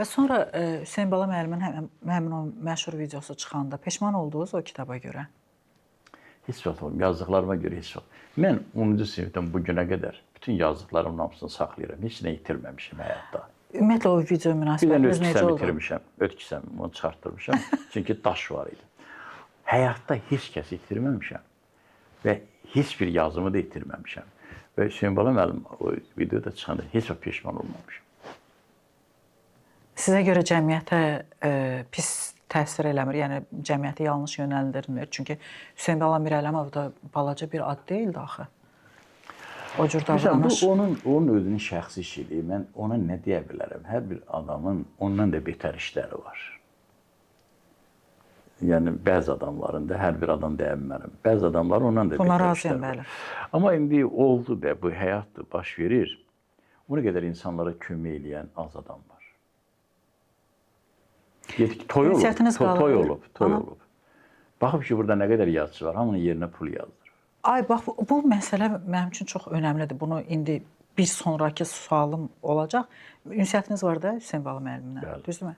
Və sonra Hüseyn Bala müəllimin həmin o məşhur videosu çıxanda peşman oldunuz o kitaba görə? Heç vaxt olmur. Yazdıqlarıma görə heç vaxt. Mən 10-cu sinifdən bu günə qədər bütün yazdıqlarımın hamısını saxlayıram. Heç nə itirməmişim həyatda. Ümumiyyətlə o video Bir dənə münasibətiniz öz necə kisəmi oldu? itirmişəm. Öz kisəmi onu çıxartdırmışam. Çünki daş var idi. Həyatda heç kəsi itirməmişəm və heç bir yazımı da itirməmişəm. Və Hüseyn Bala müəllim o videoda çıxanda heç vaxt peşman olmamışam. Sizə görə cəmiyyətə pis təsir eləmir, yəni cəmiyyəti yanlış yönəldirmir. Çünki Hüseyn Bala Mirəlimov da balaca bir ad deyildi axı. O cür davranış. Bu onun özünün şəxsi işidir. Mən ona nə deyə bilərəm? Hər bir adamın ondan da betər işləri var. Yəni bəzi adamların da hər bir adam deyə bilmərəm. Bəzi adamlar ondan da Buna betər razıyam, işləri bəli. var. Amma indi oldu da bu həyatdır, baş verir. Ona qədər insanlara kömək eləyən az adam var. Toy olub. Baxıb ki, burada nə qədər yazıcı var, hamının yerinə pul yazdır. Ay, bax, bu məsələ mənim üçün çox önəmlidir. Bunu indi bir sonraki sualım olacaq. Ünsiyyətiniz var da Hüseyn Bala müəllimlə, düzdürmü?